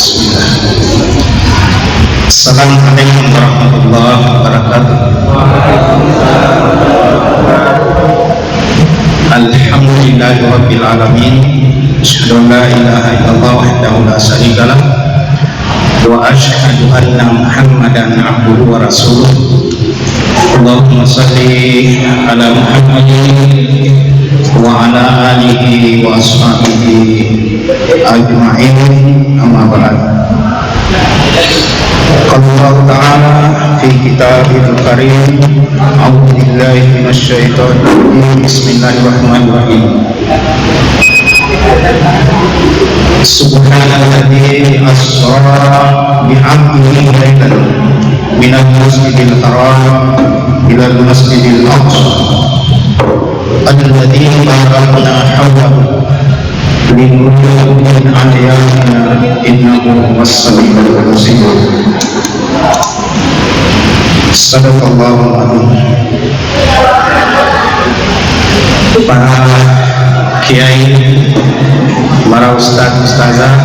Bismillah. Assalamualaikum warahmatullahi wabarakatuh. Alhamdulillahirabbil alamin. Asyhadu an la ilaha illallah wahdahu la syarika lah wa asyhadu anna Muhammadan abduhu wa rasuluh. Allahumma shalli ala Muhammadin wa ala alihi wa ashabihi ajma'in, amma ba'd. Allah Ta'ala fi kitabihil karim, a'udzu billahi minasyaitonir rajim, bismillahirrahmanirrahim. Subhanalladzi asra bi 'abdihi laylan minal masjidil haram ilal masjidil aqsa alladzi barakna hawlahu linuriyahu min ayatina innahu was-sami'ul basir. Sadaqallahul adzim. Para kiai, para ustaz ustazah,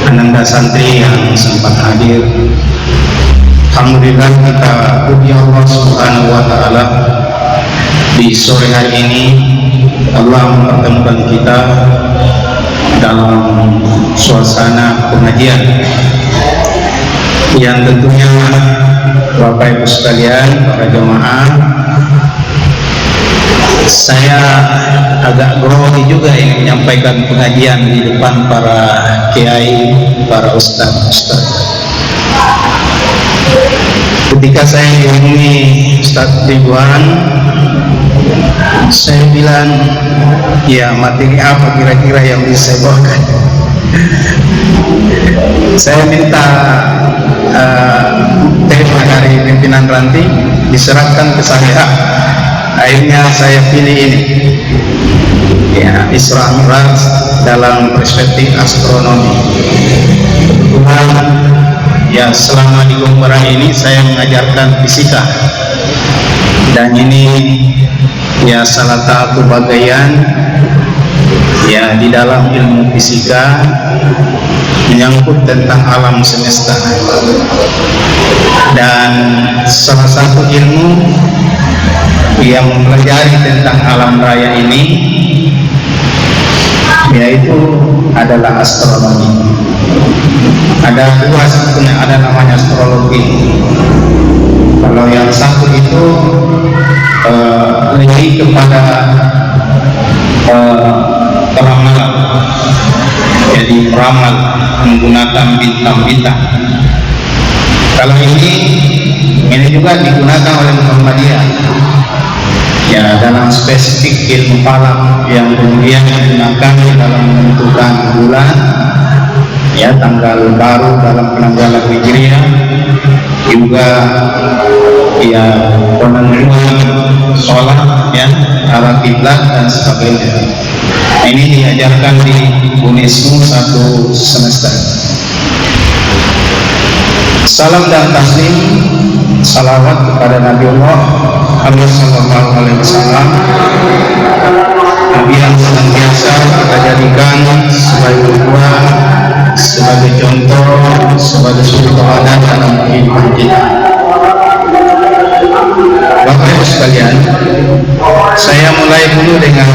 ananda santri yang sempat hadir, alhamdulillah kita puji Allah Subhanahu wa taala, di sore hari ini Allah mempertemukan kita dalam suasana pengajian yang tentunya Bapak Ibu sekalian, para jemaah, saya agak grogi juga ingin menyampaikan pengajian di depan para kiai, para ustaz. Ketika saya dihubungi Ustaz Ridwan, saya bilang, ya materi apa kira-kira yang bisa saya bawakan? Saya minta tema dari pimpinan ranting diserahkan ke saya. Akhirnya saya pilih ini, ya, Isra Mi'raj dalam perspektif astronomi. Kebetulan ya selama di Gombora ini saya mengajarkan fisika, dan ini ya salah satu bagian ya di dalam ilmu fisika menyangkut tentang alam semesta, dan salah satu ilmu yang mempelajari tentang alam raya ini yaitu adalah astronomi. Ada dua sebetulnya, ada namanya astrologi. Kalau yang satu itu lebih kepada peramalan, jadi peramal menggunakan bintang-bintang. Kalau ini juga digunakan oleh Muhammadiyah, ya, dalam spesifik ilmu falak yang kemudian digunakan dalam menentukan bulan, ya, tanggal baru dalam penanggalan Hijriah, juga ya penentuan sholat, ya, arah kiblat dan sebagainya. Ini diajarkan di UNESMU 1 semester. Salam dan taslim, salawat kepada Nabi Allah Sallallahu Alaihi Wasallam, Nabi yang senantiasa kita jadikan sebagai ukuran, sebagai contoh, sebagai suri teladan dalam kehidupan kita. Bapak Ibu sekalian, saya mulai dulu dengan,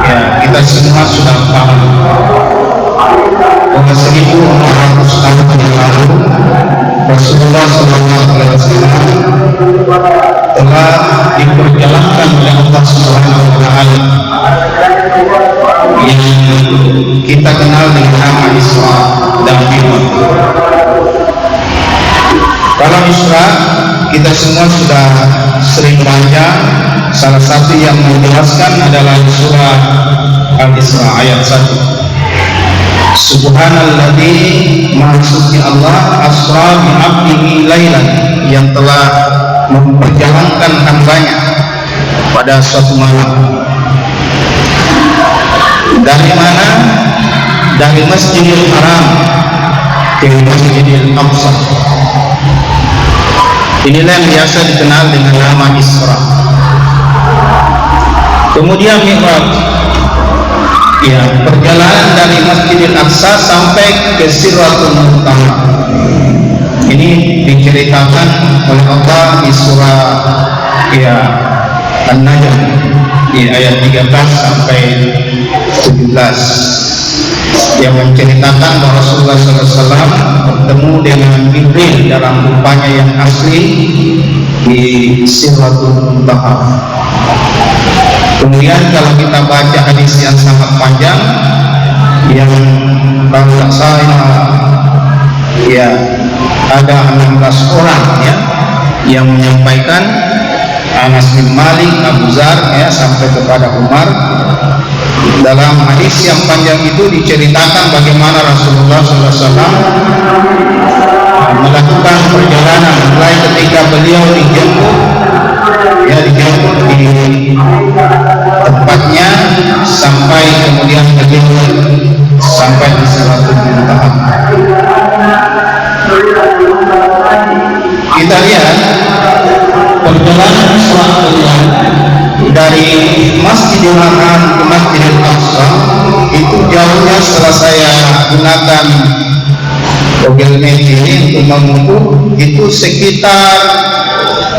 ya, kita semua sudah paham bahwa 1400 tahun yang lalu Rasulullah SAW telah diperjalankan oleh Allah Subhanahu wa taala yang kita kenal dengan nama Isra dan Mi'raj. Kalau Isra kita semua sudah sering baca, salah satu yang menjelaskan adalah surah Al-Isra ayat 1. Subhanalladzi, maha suci Allah, asra bi 'abdihi lailan, yang telah memperjalankan hambanya pada suatu malam. Dari mana? Dari Masjidil Haram ke Masjidil Aqsa. Inilah yang biasa dikenal dengan nama Isra. Kemudian Mi'raj, ya, perjalanan dari Masjidil Aqsa sampai ke Sidratul Muntaha. Ini diceritakan oleh Allah di surah An-Najm di ayat 13 sampai 17 yang menceritakan bahwa Rasulullah SAW bertemu dengan Jibril dalam rupanya yang asli di Sidratul Muntaha. Kemudian kalau kita baca hadis yang sangat panjang yang kalau tak salah ada 16 orang yang menyampaikan, Anas bin Malik, Abu Dzar sampai kepada Umar. Dalam hadis yang panjang itu diceritakan bagaimana Rasulullah SAW melakukan perjalanan mulai ketika beliau dijemput di tempatnya sampai kemudian beliau sampai di Sidratul Muntaha. Kita lihat perjalanan Rasulullah dari Masjidil Haram ke Masjidil Aqsa itu jauhnya, setelah saya gunakan Google Map ini untuk mengukur, itu sekitar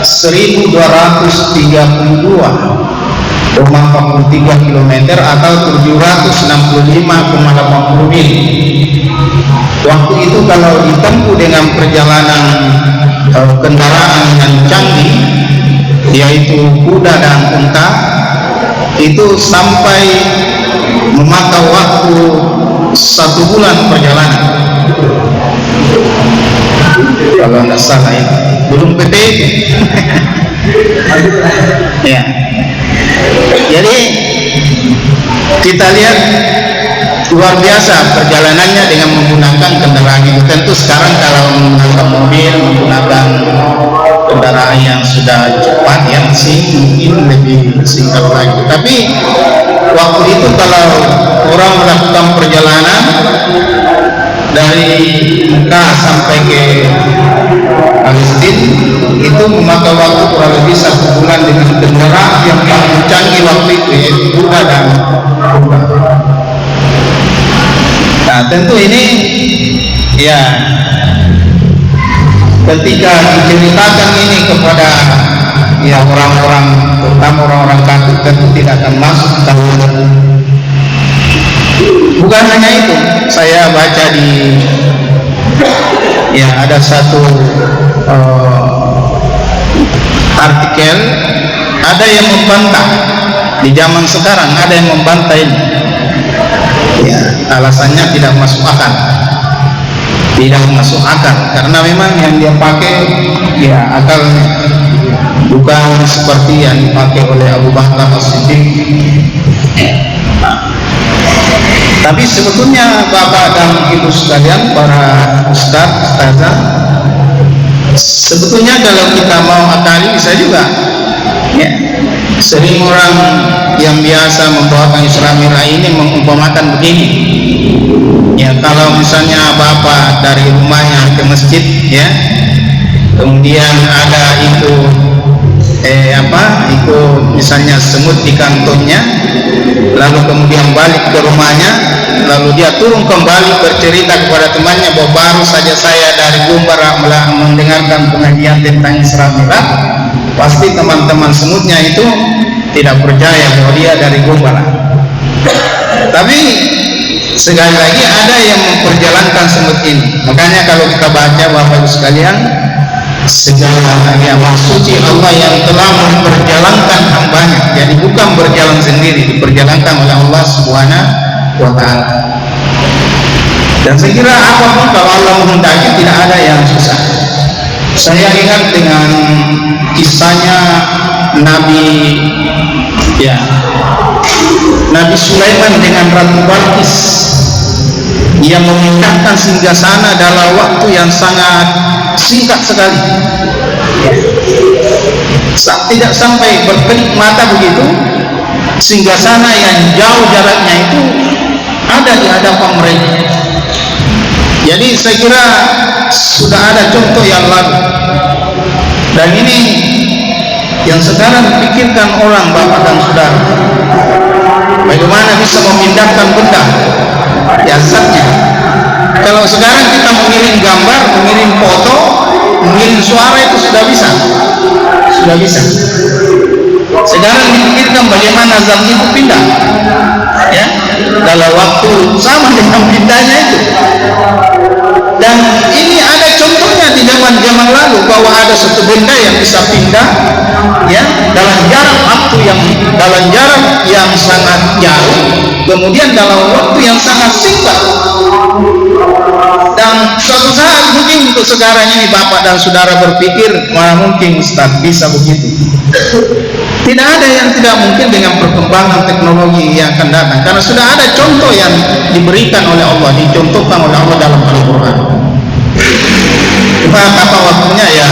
1232,43 km atau 765,80 mil. Waktu itu kalau ditempuh dengan perjalanan kendaraan yang canggih, yaitu kuda dan unta, itu sampai memakan waktu 1 bulan perjalanan. Kalau tidak salah belum PPP. Ya. Jadi kita lihat luar biasa perjalanannya dengan menggunakan kendaraan itu. Tentu sekarang kalau menggunakan mobil, menggunakan kendaraan yang sudah cepat masih mungkin lebih singkat lagi. Tapi waktu itu kalau orang melakukan perjalanan dari Mekah sampai ke Palestina itu memakan waktu kurang lebih 1 bulan dengan kendaraan yang paling canggih waktu itu, yaitu kuda dan unta. Nah, tentu ini ketika diceritakan ini kepada orang-orang, terutama orang-orang kafir, tentu tidak akan masuk dalam. Bukan hanya itu, saya baca di ada satu artikel, ada yang membantah di zaman sekarang, ada yang membantah ini. Alasannya tidak masuk akal, karena memang yang dia pakai akalnya bukan seperti yang dipakai oleh Abu Bakar As-Siddiq. Tapi sebetulnya Bapak dan Ibu sekalian, para ustazah, sebetulnya kalau kita mau akali bisa juga. Sering orang yang biasa membawakan Isra Mi'raj ini mengumpamakan begini. Kalau misalnya Bapak dari rumahnya ke masjid, kemudian ada itu misalnya semut di kantongnya, lalu kemudian balik ke rumahnya, lalu dia turun kembali bercerita kepada temannya bahwa baru saja saya dari Gumbar mendengarkan pengajian tentang Isra Mi'raj. Pasti teman-teman semutnya itu tidak percaya bahwa dia dari Gumbar. Tapi sekali lagi ada yang memperjalankan semut ini. Makanya kalau kita baca Bapak Ibu sekalian, segala suci Allah yang telah memperjalankan hambanya, jadi bukan berjalan sendiri, diperjalankan oleh Allah Subhanahu wa Ta'ala. Dan saya kira apapun kalau Allah menghendaki tidak ada yang susah. Saya ingat dengan kisahnya Nabi Sulaiman dengan Ratu Balqis yang memindahkan singgasana dalam waktu yang sangat singkat sekali. Tidak sampai berkedip mata begitu, singgasana yang jauh jaraknya itu ada di hadapan mereka. Jadi saya kira sudah ada contoh yang lalu, dan ini yang sekarang dipikirkan orang Bapak dan Saudara, bagaimana bisa memindahkan benda jasadnya angin suara itu sudah bisa. Sekarang dipikirkan bagaimana zat itu pindah, ya, dalam waktu sama dengan pindahnya itu. Dan ini ada contohnya di zaman lalu bahwa ada satu benda yang bisa pindah, ya, dalam jarak yang sangat jauh, kemudian dalam waktu yang sangat singkat. Dan suatu saat mungkin untuk sekarang ini bapak dan saudara berpikir, mana mungkin Ustaz bisa begitu. Tidak ada yang tidak mungkin dengan perkembangan teknologi yang akan datang, karena sudah ada contoh yang diberikan oleh Allah, dicontohkan oleh Allah dalam Al-Quran. Cuma apa waktunya, ya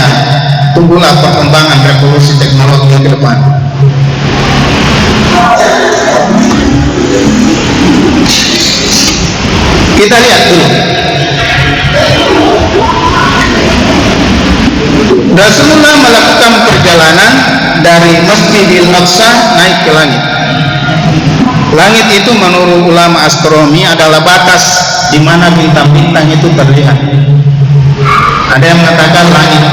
tunggulah perkembangan revolusi teknologi ke depan. Kita lihat dulu. Rasulullah melakukan perjalanan dari Masjidil Aqsa naik ke langit. Langit itu menurut ulama astronomi adalah batas di mana bintang-bintang itu terlihat. Ada yang mengatakan langit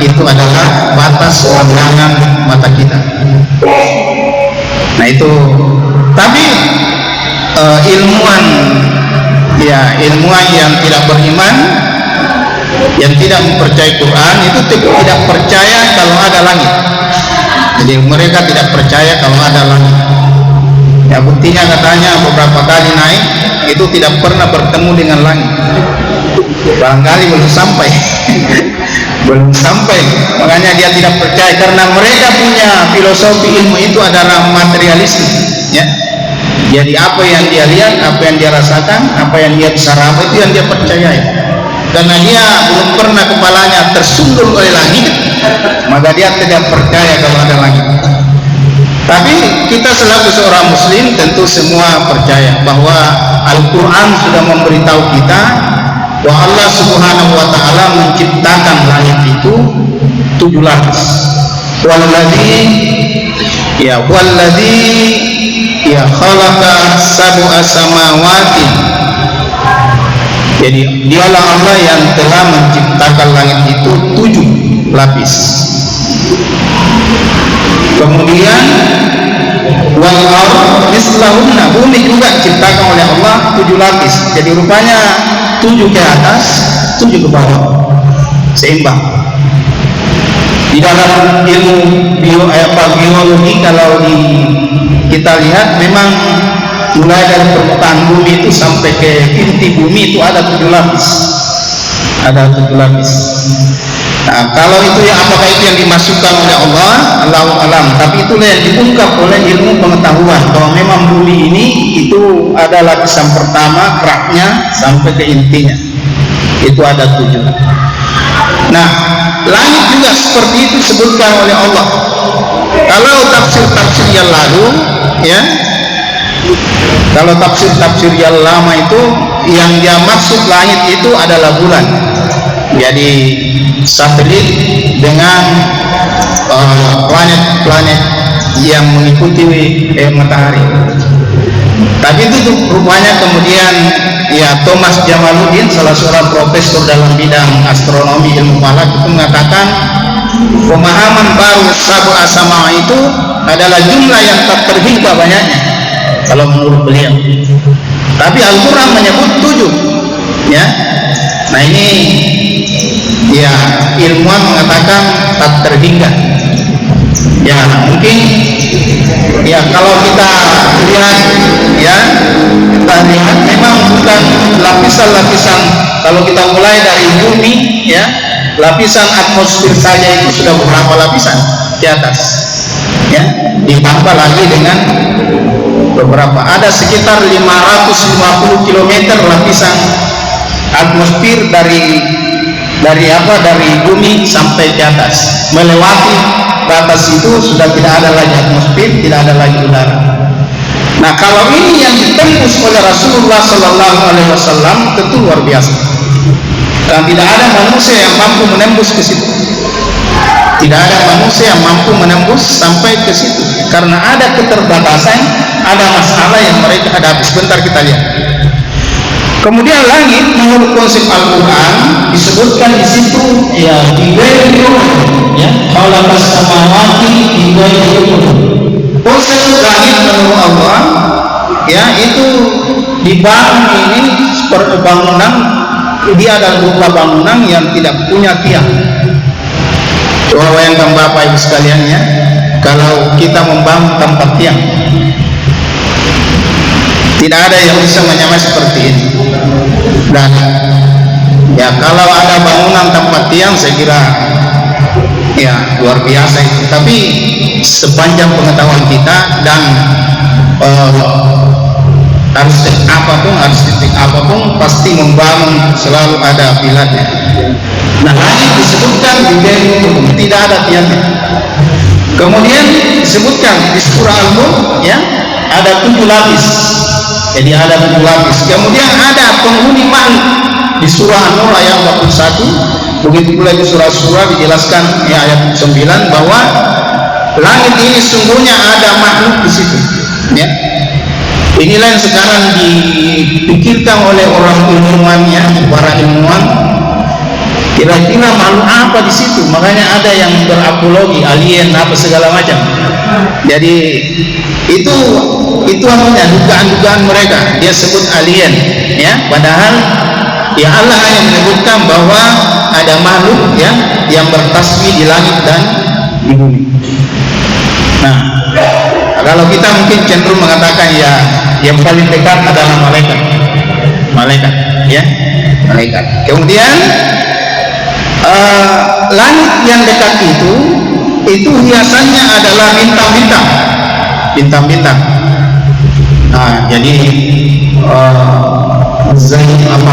itu adalah batas pandangan mata kita. Nah itu, tapi ilmuwan yang tidak beriman, yang tidak mempercayai Quran itu tidak percaya kalau ada langit. Jadi mereka tidak percaya kalau ada langit. Ya buktinya katanya beberapa kali naik itu tidak pernah bertemu dengan langit. Barangkali belum sampai. Makanya dia tidak percaya, karena mereka punya filosofi ilmu itu adalah materialistis, ya. Jadi apa yang dia lihat, apa yang dia rasakan, apa yang dia bisa raba, itu yang dia percayai. Karena dia belum pernah kepalanya tersundul oleh langit, maka dia tidak percaya kalau ada langit. Tapi kita selaku seorang muslim tentu semua percaya bahwa Al-Quran sudah memberitahu kita bahwa Allah Subhanahu wa ta'ala menciptakan langit itu 7 lapis. Walladzi khalaqa sab'a samawati. Jadi dialah Allah yang telah menciptakan langit itu 7 lapis. Kemudian wal ardh mislahunna, bumi juga diciptakan oleh Allah 7 lapis. Jadi rupanya 7 ke atas, 7 ke bawah, seimbang. Di dalam ilmu biologi kalau kita lihat, memang mulai dari permukaan bumi itu sampai ke inti bumi itu ada 7 lapis. Nah, kalau itu yang apakah itu yang dimasukkan oleh Allah, Allahu alam. Tapi itulah yang diungkap oleh ilmu pengetahuan bahwa memang bumi ini itu ada lapisan pertama keraknya sampai ke intinya. Itu ada 7. Nah, langit juga seperti itu disebutkan oleh Allah. Kalau tafsir yang lalu, ya, kalau tafsir yang lama itu yang dia maksud langit itu adalah bulan. Jadi satelit dengan planet-planet yang mengikuti matahari. Tapi itu rupanya kemudian, ya, Thomas Jamaluddin, salah seorang profesor dalam bidang astronomi ilmu falak, itu mengatakan pemahaman baru sab'a sama itu adalah jumlah yang tak terhingga banyaknya kalau menurut beliau. Tapi Al-Quran menyebut 7, ya. Nah ini, ya, ilmuwan mengatakan tak terhingga. Ya mungkin, ya, kalau kita lihat, ya, kita lihat memang bukan lapisan-lapisan. Kalau kita mulai dari bumi, ya, lapisan atmosfer saja itu sudah beberapa lapisan di atas, ya, ditambah lagi dengan beberapa, ada sekitar 550 km lapisan atmosfer dari bumi sampai ke atas. Melewati batas itu sudah tidak ada lagi atmosfer, tidak ada lagi udara. Nah, kalau ini yang ditembus oleh Rasulullah Sallallahu Alaihi Wasallam, tentu luar biasa. Dan tidak ada manusia yang mampu menembus ke situ. Tidak ada manusia yang mampu menembus sampai ke situ, karena ada keterbatasan, ada masalah yang mereka hadapi. Sebentar kita lihat. Kemudian langit menurut konsep Al-Quran disebutkan di situ ya di ghairi ya khalaqas samawati di ghairi. Konsep langit menurut Allah ya itu dibangun ini seperti bangunan, dia adalah berupa bangunan yang tidak punya tiang. Coba bayangkan Bapak Ibu sekalian ya, kalau kita membangun tanpa tiang, tidak ada yang bisa menyamai seperti ini. Dan ya kalau ada bangunan tanpa tiang, saya kira ya luar biasa itu. Tapi sepanjang pengetahuan kita dan harus titik apapun pasti membangun selalu ada pilarnya. Nah, langit disebutkan di dalam tidak ada tiangnya. Kemudian disebutkan di surah Al-Mulk ya ada 7 lapis. Jadi ada 7 lapis. Kemudian ada penghuni makhluk di surah An-Nur ayat 41. Begitu pula di surah-surah dijelaskan ya ayat 9 bahwa langit ini sungguhnya ada makhluk di situ. Ya. Inilah yang sekarang dipikirkan oleh orang ilmuwan ya, para ilmuwan. Kira-kira makhluk apa di situ? Makanya ada yang berapologi, alien apa segala macam. Jadi itu namanya dugaan-dugaan mereka. Dia sebut alien, ya. Padahal ya Allah hanya menyebutkan bahwa ada makhluk ya yang bertasbih di langit dan di bumi. Nah, kalau kita mungkin cenderung mengatakan ya yang paling dekat adalah malaikat, ya, malaikat. Kemudian langit yang dekat itu hiasannya adalah bintang-bintang. Nah, jadi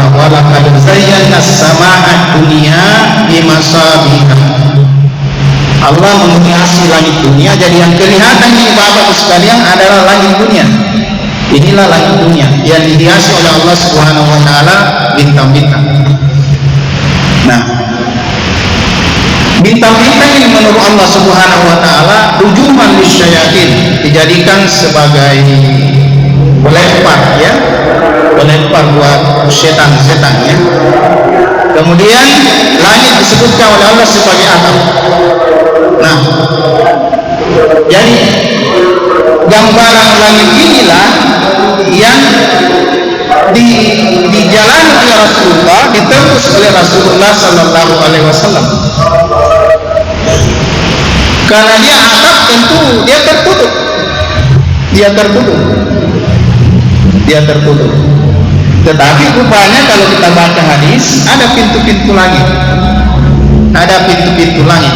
walaqad zayyana as-samaa'a dunya bimasabiha. Allah menghiasi langit dunia, jadi yang kelihatan ini Bapak sekalian adalah langit dunia. Inilah langit dunia yang dihiasi oleh Allah Subhanahu wa taala bintang-bintang. Nah, bintang-bintang ini menurut Allah Subhanahu wa taala rujuman lisyayatin, dijadikan sebagai pelempar ya, pelempar buat setan-setan ya. Kemudian langit disebutkan oleh Allah sebagai atap. Nah, jadi gambaran langit inilah yang dijalani oleh Rasulullah, ditembus oleh Rasulullah Sallallahu Alaihi Wasallam. Karena dia atap tentu dia tertutup. Tetapi rupanya kalau kita baca hadis ada pintu-pintu langit,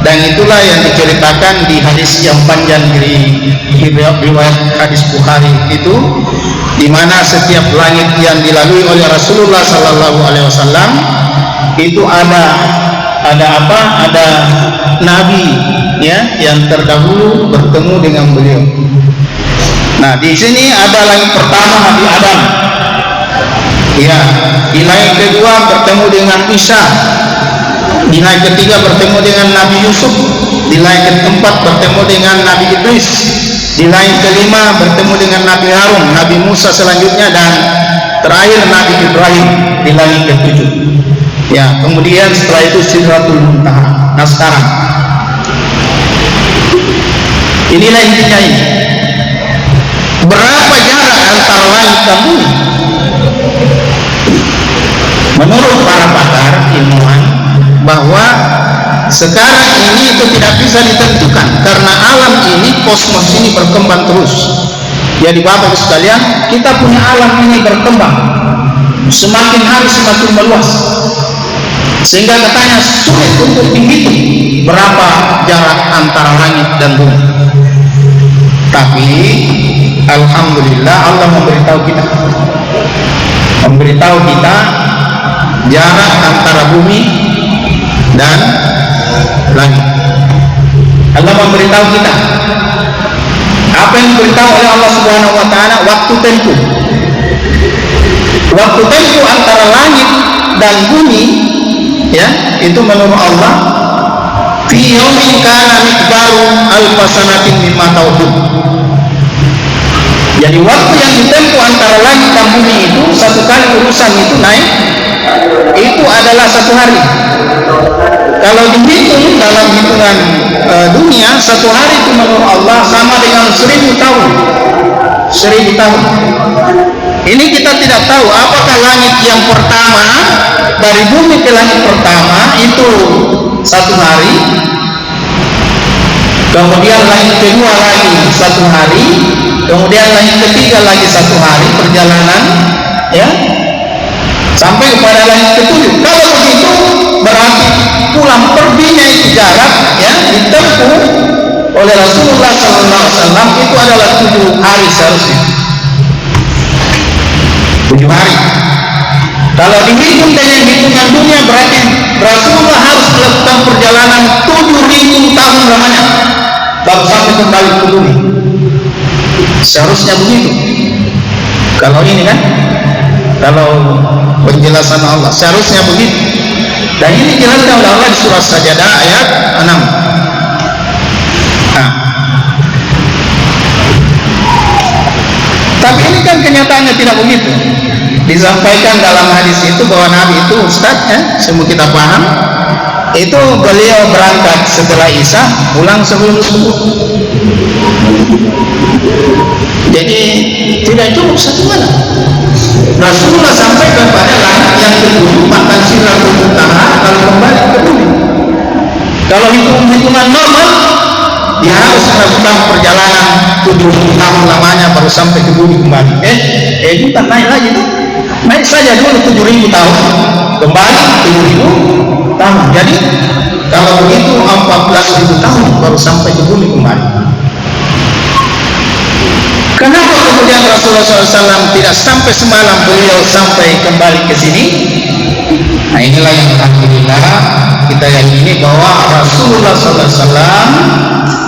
dan itulah yang diceritakan di hadis yang panjang di riwayat hadis Bukhari itu, di mana setiap langit yang dilalui oleh Rasulullah Sallallahu Alaihi Wasallam itu ada nabi ya yang terdahulu bertemu dengan beliau. Nah, di sini ada langit pertama Nabi Adam. Ya, di langit kedua bertemu dengan Isa. Di langit ketiga bertemu dengan Nabi Yusuf. Di langit keempat bertemu dengan Nabi Idris. Di langit kelima bertemu dengan Nabi Harun, Nabi Musa selanjutnya, dan terakhir Nabi Ibrahim di langit ketujuh. Ya, kemudian setelah itu Sidratul Muntaha. Nah, sekarang inilah intinya ini. Berapa jarak antara langit dan bumi? Menurut para pakar ilmuwan bahwa sekarang ini itu tidak bisa ditentukan karena alam ini, kosmos ini berkembang terus. Jadi Bapak sekalian, kita punya alam ini berkembang, semakin hari semakin meluas, sehingga katanya sulit untuk dihitung berapa jarak antara langit dan bumi. Tapi alhamdulillah Allah memberitahu kita jarak antara bumi dan langit. Allah memberitahu kita apa yang diberitahu oleh Allah Subhanahu wa taala, waktu tempuh antara langit dan bumi ya, itu menurut Allah fi yaumin kana miqdaru alfasanatin mimma ta'udun. Jadi waktu yang ditempuh antara langit dan bumi itu, satu kali urusan itu naik, itu adalah 1 hari. Kalau dihitung dalam hitungan dunia, 1 hari itu menurut Allah sama dengan 1000 tahun. 1000 tahun. Ini kita tidak tahu apakah langit yang pertama, dari bumi ke langit pertama itu 1 hari, kemudian langit kedua lagi 1 hari, kemudian langit ketiga lagi 1 hari perjalanan, ya, sampai kepada langit ke-7. Kalau begitu berarti pulang perginya itu jarak, ya, ditempuh oleh Rasulullah SAW itu adalah 7 hari seharusnya. 7 hari. Kalau dihitung dengan hitungan dunia berarti Rasulullah harus melakukan perjalanan 7.000 tahun lamanya baru sampai kembali ke bumi. Seharusnya begitu. Kalau ini kan, kalau penjelasan Allah seharusnya begitu. Dan ini dijelaskan oleh Allah di surah Sajadah ayat 6. Nah, tapi ini kan kenyataannya tidak begitu. Disampaikan dalam hadis itu bahwa Nabi itu Ustaz, ya, semua kita paham, itu beliau berangkat setelah Isya, pulang sebelum subuh. Jadi tidak cukup 1 malam. Rasulullah sampai kepada langit yang ke-7, bahkan Sidratul Muntaha, kalau kembali ke bumi. Kalau hitungan normal, dia harus melakukan perjalanan 7 tahun lamanya baru sampai ke bumi kembali. Bukan naik lagi tuh. Naik saja dulu 7.000 tahun, kembali 7.000 tahun. Jadi kalau begitu 14.000 tahun baru sampai ke bumi kembali. Kenapa kemudian Rasulullah SAW tidak sampai semalam beliau sampai kembali ke sini? Nah, inilah yang alhamdulillah kita yakini bahwa Rasulullah SAW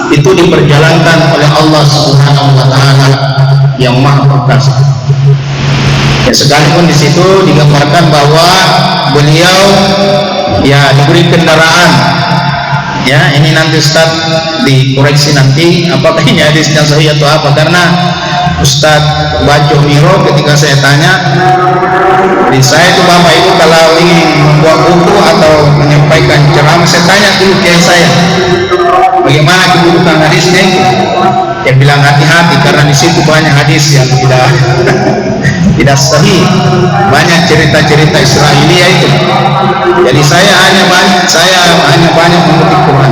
itu diperjalankan oleh Allah Subhanahu Wa Taala yang Maha Perkasa. Ya, sekalipun di situ digambarkan bahwa beliau ya diberi kendaraan. Ya, ini nanti Ustaz dikoreksi nanti apakah ini hadisnya sahih atau apa, karena Ustaz Bajo Miro ketika saya tanya, di saya itu Bapak Ibu kalau ingin membuat buku atau menyampaikan ceramah, saya tanya dulu ke saya bagaimana kedudukan hadisnya itu. Dia bilang hati-hati karena di situ banyak hadis yang tidak sahih, banyak cerita-cerita Israelia itu. Jadi saya hanya banyak mengutip Quran.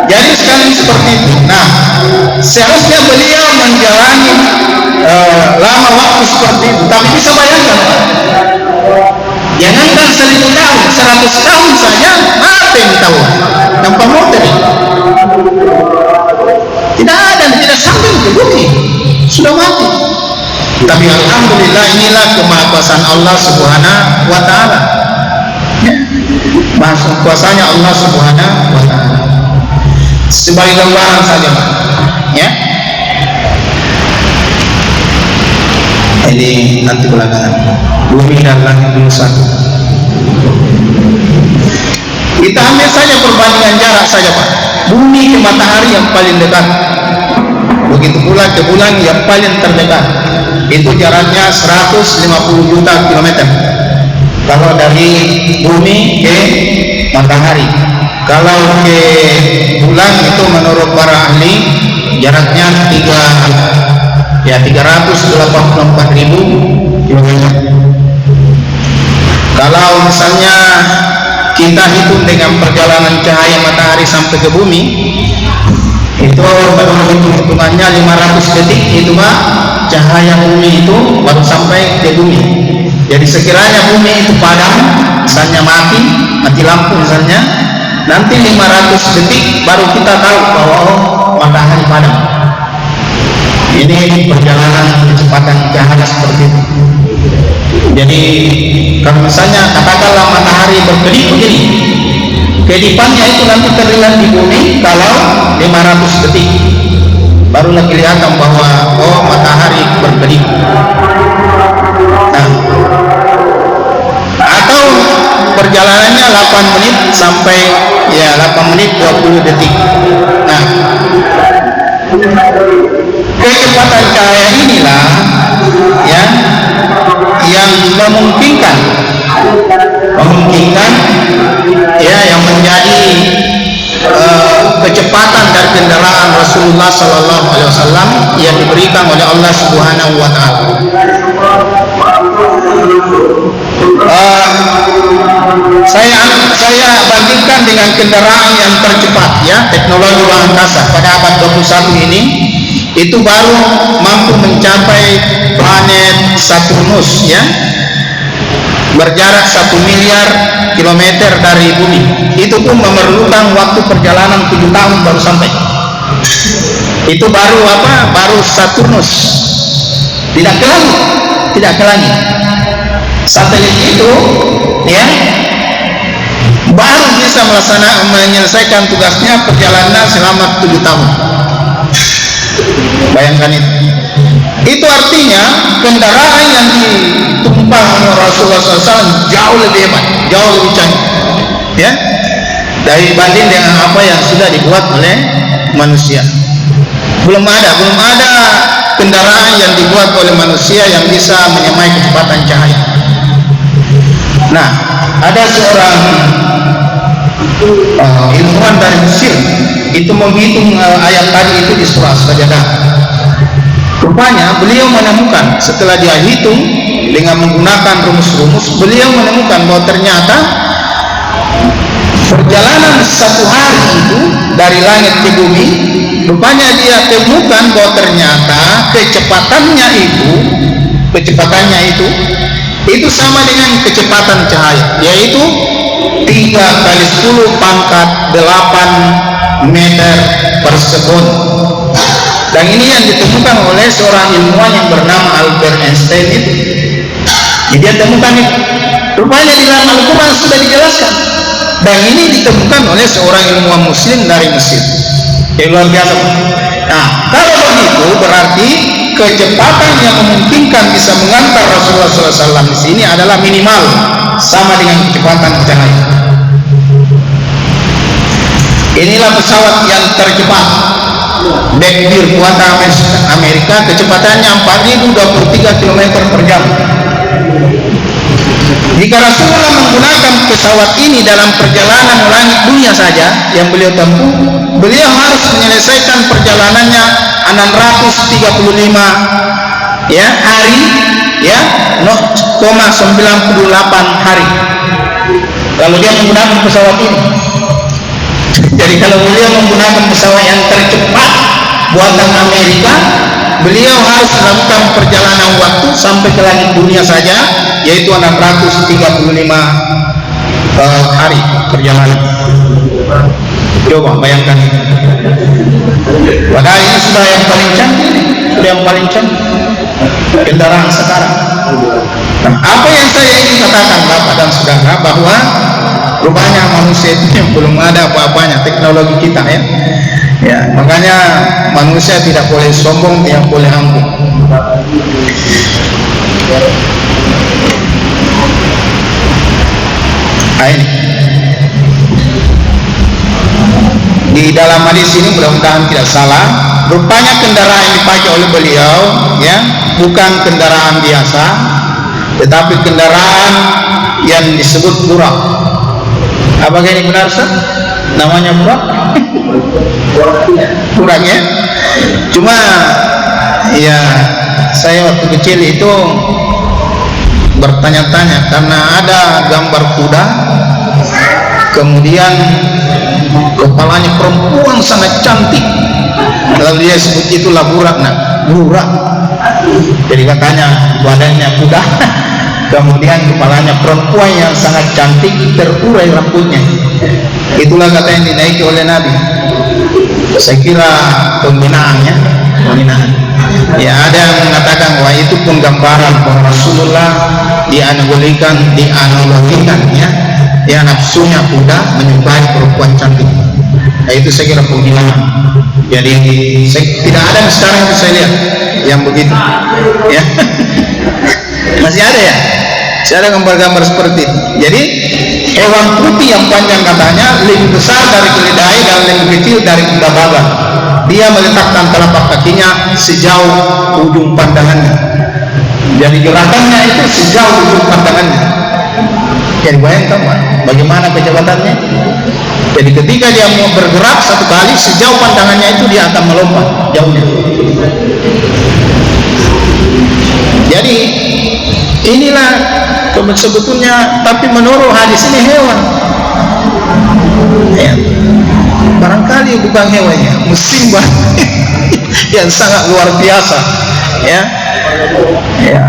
Jadi sekali seperti itu. Nah, seharusnya beliau menjalani lama waktu seperti itu, tapi bisa bayangkan, jangankan 1000 tahun, 100 tahun saja mati tahu tanpa motor. Tidak ada, tidak sampai ke bumi, sudah mati. Tapi alhamdulillah inilah kemahakuasaan Allah Subhanahu Wa Taala. Ya, maha kuasanya Allah Subhanahu Wa Taala. Sebagai gambaran saja, ya. Jadi nanti belakangan bumi dan langit dulu satu. Kita ambil saja perbandingan jarak saja, Pak. Bumi ke matahari yang paling dekat, begitu pula ke bulan yang paling terdekat. Itu jaraknya 150 juta kilometer kalau dari bumi ke matahari. Kalau ke bulan itu menurut para ahli jaraknya 384.000 kilometer. Kalau misalnya kita hitung dengan perjalanan cahaya matahari sampai ke bumi, itu menurut hitungannya 500 detik itu Pak, cahaya bumi itu baru sampai ke bumi. Jadi sekiranya bumi itu padam, misalnya mati lampu misalnya, nanti 500 detik baru kita tahu bahwa matahari padam. Ini perjalanan kecepatan cahaya seperti itu. Jadi kalau misalnya katakanlah matahari berkedip begini, kedipannya itu nanti terlihat di bumi kalau 500 detik, barulah kelihatan bahwa matahari berkedip. Nah, atau perjalanannya 8 menit sampai 8 menit 20 detik. Nah, kecepatan cahaya inilah ya yang memungkinkan ya yang menjadi kecepatan dari kendaraan Rasulullah Sallallahu Alaihi Wasallam yang diberikan oleh Allah Subhanahu Wa Taala. Saya bandingkan dengan kendaraan yang tercepat ya, teknologi luar angkasa pada abad 21 ini itu baru mampu mencapai planet Saturnus ya, berjarak 1 miliar kilometer dari bumi. Itu pun memerlukan waktu perjalanan 7 tahun baru sampai. Itu baru apa? Baru Saturnus, tidak ke langit. Satelit itu ya baru bisa menyelesaikan tugasnya perjalanan selama 7 tahun. Bayangkan itu. Itu artinya kendaraan yang ditumpang Rasulullah SAW jauh lebih hebat, jauh lebih canggih, ya, dibanding dengan apa yang sudah dibuat oleh manusia. Belum ada kendaraan yang dibuat oleh manusia yang bisa menyamai kecepatan cahaya. Nah, ada seorang ilmuwan dari Mesir itu menghitung ayat tadi itu di surah Sajadah. Rupanya beliau menemukan setelah dia hitung dengan menggunakan rumus-rumus, beliau menemukan bahwa ternyata perjalanan 1 hari itu dari langit ke bumi, rupanya dia temukan bahwa ternyata kecepatannya itu sama dengan kecepatan cahaya, yaitu 3 kali 10 pangkat 8 meter per sekon. Dan ini yang ditemukan oleh seorang ilmuwan yang bernama Albert Einstein itu. Jadi dia temukan itu. Rupanya di dalam Al-Quran sudah dijelaskan. Dan ini ditemukan oleh seorang ilmuwan muslim dari Mesir. Yang luar biasa. Nah, kalau begitu berarti kecepatan yang memungkinkan bisa mengantar Rasulullah SAW di sini adalah minimal sama dengan kecepatan cahaya. Inilah pesawat yang tercepat, Blackbird buatan Amerika, kecepatannya 4023 km per jam. Jika Rasulullah menggunakan pesawat ini dalam perjalanan langit dunia saja yang beliau tempuh, beliau harus menyelesaikan perjalanannya 635 ya hari ya 0,98 hari kalau dia menggunakan pesawat ini. Jadi kalau beliau menggunakan pesawat yang tercepat buatan Amerika, beliau harus melakukan perjalanan waktu sampai ke langit dunia saja, yaitu 635 hari perjalanan. Coba bayangkan. Padahal ini sudah yang paling canggih, kendaraan sekarang. Nah, apa yang saya ingin katakan Bapak dan Saudara, bahwa rupanya manusia itu yang belum ada apa-apanya, teknologi kita ya. Ya, makanya manusia tidak boleh sombong, tidak boleh angkuh. Ini di dalam hadis ini mudah-mudahan tidak salah, rupanya kendaraan yang dipakai oleh beliau ya bukan kendaraan biasa, tetapi kendaraan yang disebut burak. Apakah ini benar Ustaz? Namanya burak? Burak ya? Cuma ya saya waktu kecil itu bertanya-tanya karena ada gambar kuda, kemudian kepalanya perempuan sangat cantik, lalu dia sebut itulah burak. Nah, burak jadi katanya badannya kuda, kemudian kepalanya perempuan yang sangat cantik, terurai rambutnya. Itulah kata yang dinaiki oleh Nabi. Saya kira penggunaannya ya, ada yang mengatakan wah itu penggambaran bahwa Rasulullah dianalogikan ya nafsunya kuda menyukai perempuan cantik. Nah, itu saya kira penghinaan. Jadi tidak ada sekarang itu saya lihat yang begitu ya. Masih ada ya? Saya ada gambar-gambar seperti itu. Jadi hewan putih yang panjang katanya lebih besar dari keledai dan lebih kecil dari kuda bagal. Dia meletakkan telapak kakinya sejauh ujung pandangannya. Jadi gerakannya itu sejauh ujung pandangannya. Jadi bayangkan Pak, bagaimana kecepatannya. Jadi ketika dia mau bergerak satu kali, sejauh pandangannya itu dia akan melompat jauhnya. Jadi inilah sebetulnya, tapi menurut hadis ini hewan. Ya. Barangkali bukan hewannya, mesin yang sangat luar biasa. Ya. Ya.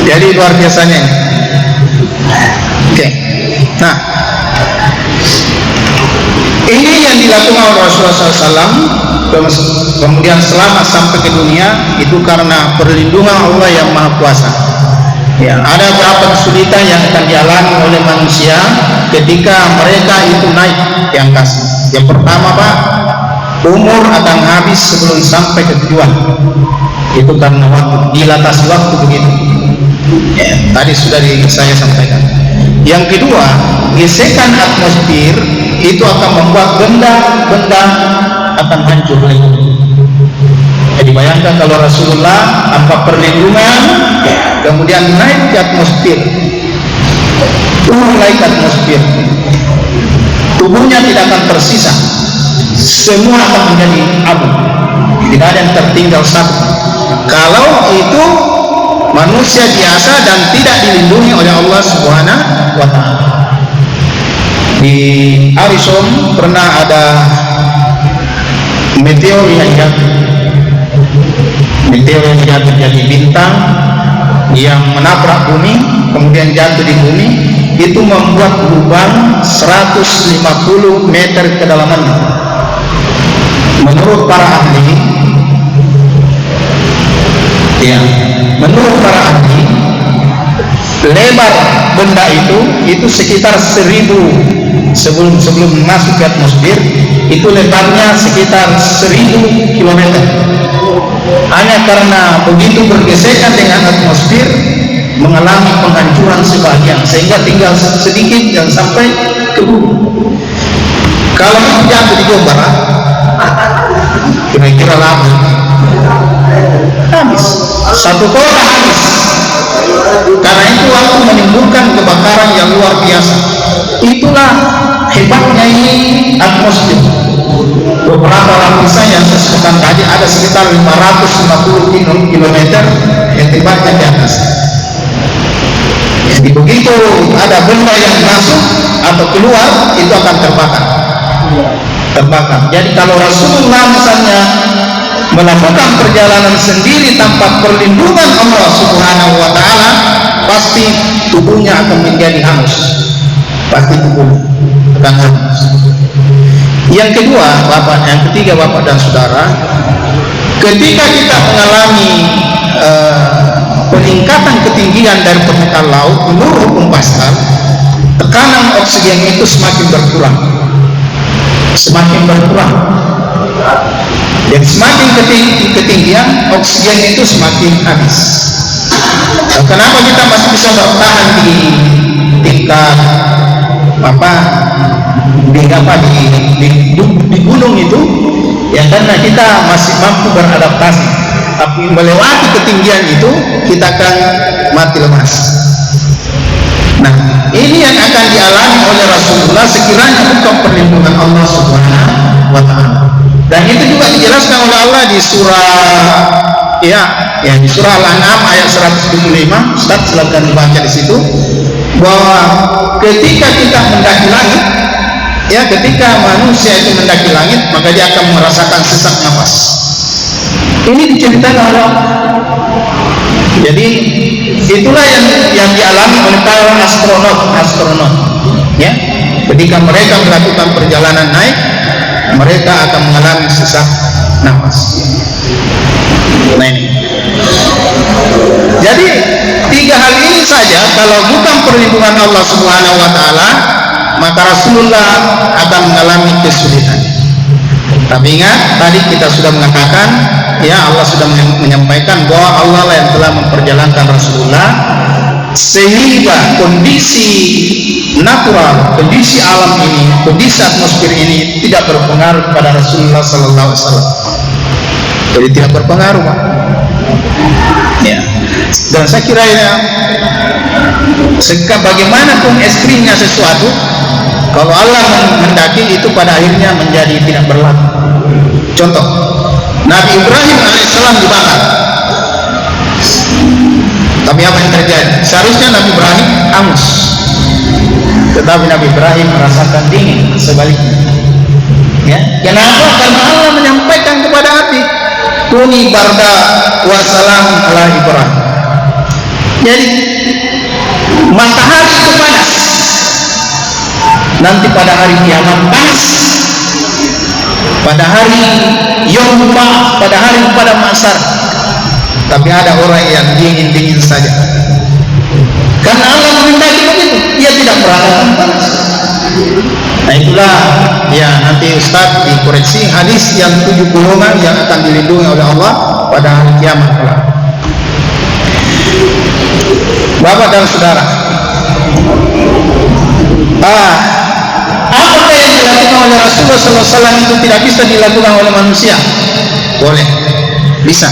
Jadi luar biasanya ini. Oke. Nah, ini yang dilakukan oleh Rasulullah SAW, kemudian selamat sampai ke dunia itu karena perlindungan Allah yang Maha Kuasa. Ya, ada beberapa kesulitan yang akan dialami oleh manusia ketika mereka itu naik di angkasa. Yang pertama Pak, umur akan habis sebelum sampai ke tujuan. Itu karena waktu, dilatasi waktu begitu. Ya, tadi sudah saya sampaikan. Yang kedua, gesekan atmosfer itu akan membuat benda-benda akan hancur lagi. Jadi bayangkan kalau Rasulullah tanpa perlindungan kemudian naik ke atmosfer, naik ke atmosfer, tubuhnya tidak akan tersisa, semua akan menjadi abu, tidak ada yang tertinggal satu. Kalau itu manusia biasa dan tidak dilindungi oleh Allah Subhanahu wa Ta'ala. Di Arizona pernah ada meteor yang jatuh jadi bintang yang menabrak bumi, kemudian jatuh di bumi, itu membuat lubang 150 meter kedalamannya. Menurut para ahli, ya, menurut para ahli, lebar benda itu sekitar 1000 sebelum masuk ke atmosfer, itu lebarnya sekitar 1000 km. Hanya karena begitu bergesekan dengan atmosfer mengalami penghancuran sebagian sehingga tinggal sedikit dan sampai ke bumi. Kalau itu jatuh di Jawa Barat, kira-kira lama habis, satu kota habis. Karena itu waktu menimbulkan kebakaran yang luar biasa. Itulah hebatnya ini atmosfer. Beberapa lapisan yang saya sebutkan tadi ada sekitar 550 km yang hebatnya di atas. Jadi begitu ada benda yang masuk atau keluar, itu akan terbakar. Jadi kalau Rasulullah misalnya melakukan perjalanan sendiri tanpa perlindungan Allah Subhanahu wa Ta'ala, pasti tubuhnya akan menjadi hangus. Pasti tubuhnya akan hangus. Yang kedua, yang ketiga Bapak dan Saudara, ketika kita mengalami peningkatan ketinggian dari permukaan laut menurut hukum Pascal, tekanan oksigen itu semakin berkurang. Jadi semakin ketinggian oksigen itu semakin habis. Nah, kenapa kita masih bisa bertahan di tingkat di gunung itu? Ya karena kita masih mampu beradaptasi. Tapi melewati ketinggian itu kita akan mati lemas. Nah, ini yang akan dialami oleh Rasulullah sekiranya bukan perlindungan Allah Subhanahu wa Ta'ala. Dan itu juga dijelaskan oleh Allah di surah di surah Al-An'am ayat 175. Ustaz silakan dibaca di situ, bahwa ketika kita mendaki langit, ketika manusia itu mendaki langit, maka dia akan merasakan sesak nafas. Ini diceritakan oleh Allah. Jadi itulah yang dialami oleh para astronot. Ya, ketika mereka melakukan perjalanan naik, mereka akan mengalami sesak nafas. Nah ini. Jadi 3 hal ini saja kalau bukan perlindungan Allah Subhanahu wa Ta'ala, maka Rasulullah akan mengalami kesulitan. Tapi ingat, tadi kita sudah mengatakan ya Allah sudah menyampaikan bahwa Allah lah yang telah memperjalankan Rasulullah sehingga kondisi natural, kondisi alam ini, kondisi atmosfer ini tidak berpengaruh kepada Rasulullah Sallallahu Alaihi Wasallam. Jadi tidak berpengaruh, Pak. Ya. Dan saya kira ya, bagaimanapun ekstrimnya sesuatu, kalau Allah menghendaki itu pada akhirnya menjadi tidak berlaku. Contoh, Nabi Ibrahim alaihissalam dibakar. Tapi apa yang terjadi? Seharusnya Nabi Ibrahim hangus, tetapi Nabi Ibrahim merasakan dingin. Sebaliknya, ya. Kenapa? Karena Allah menyampaikan kepada api, kuni barda wa salam ala Ibrahim. Jadi matahari itu panas, nanti pada hari kiamat panas, pada hari Yom Kippur, pada hari pada masar. Tapi ada orang yang dingin-dingin saja. Karena Allah menghendaki begitu, dia tidak merasakan panas. Nah itulah ya, nanti Ustaz dikoreksi hadis yang 7 golongan yang akan dilindungi oleh Allah pada hari kiamat kelak. Bapak dan saudara, apa yang dilakukan oleh Rasulullah SAW itu tidak bisa dilakukan oleh manusia? Boleh, bisa,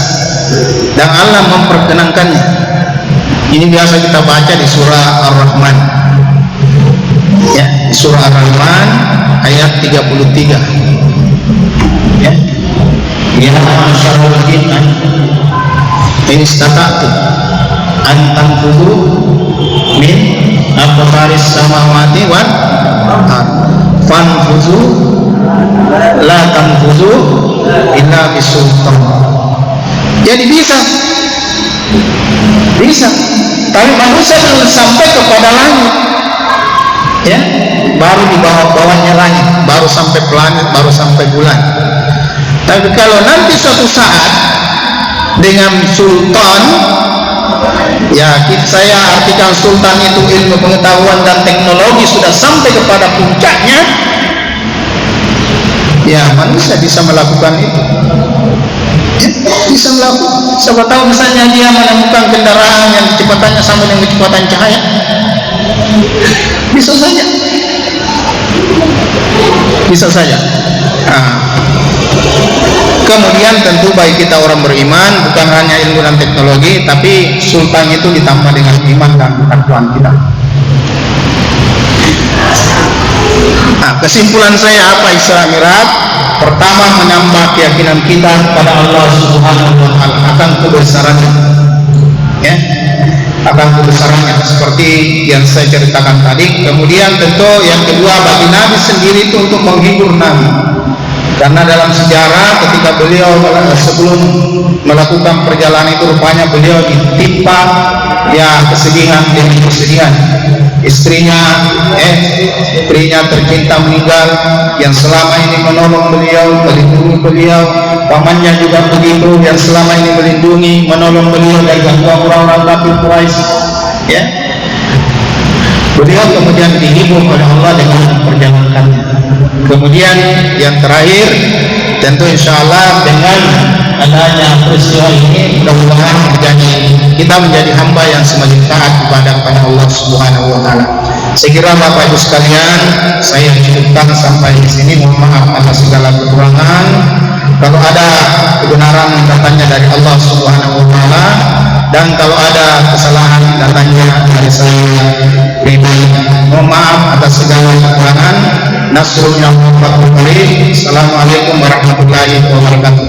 dan Allah memperkenankannya. Ini biasa kita baca di surah Ar-Rahman, ya, di surah Ar-Rahman ayat 33, ya, ya masyarul jinna in istata'tu an tanfudu min aqtaris samawati wal ard fanfuzu la tanfuzu illa bisultan. Jadi bisa, tapi manusia belum sampai kepada langit, ya, baru di bawah-bawahnya langit, baru sampai planet, baru sampai bulan. Tapi kalau nanti suatu saat dengan sultan, ya, saya artikan sultan itu ilmu pengetahuan dan teknologi sudah sampai kepada puncaknya, ya manusia bisa melakukan itu, ya, bisa melakukan. Siapa tahu misalnya dia menemukan kendaraan yang kecepatannya sama dengan kecepatan cahaya, bisa saja, bisa saja. Kemudian tentu bagi kita orang beriman, bukan hanya ilmu dan teknologi, tapi sultan itu ditambah dengan iman dan ketakwaan kita. Kesimpulan saya apa Isra Mi'raj? Pertama, menambah keyakinan kita kepada Allah Subhanahu wa Ta'ala akan kebesarannya, ya, akan kebesarannya seperti yang saya ceritakan tadi. Kemudian tentu yang kedua, bagi Nabi sendiri itu untuk menghibur Nabi, karena dalam sejarah ketika beliau sebelum melakukan perjalanan itu rupanya beliau ditimpa ya kesedihan demi kesedihan. Istrinya tercinta meninggal, yang selama ini menolong beliau, melindungi beliau. Pamannya juga begitu, yang selama ini melindungi, menolong beliau dari gangguan orang-orang kafir Quraisy, ya. Beliau kemudian dihibur oleh Allah dengan perjalanannya. Kemudian yang terakhir, tentu insya Allah dengan adanya peristiwa ini mudah-mudahan kita menjadi hamba yang semakin taat kepada Allah Subhanahu wa Ta'ala. Saya kira Bapak Ibu sekalian, saya cukupkan sampai di sini. Mohon maaf atas segala kekurangan. Kalau ada kebenaran datangnya dari Allah Subhanahu wa Ta'ala, dan kalau ada kesalahan datangnya dari saya pribadi. Mohon maaf atas segala kekurangan. Nasrullah Assalamualaikum warahmatullahi wabarakatuh.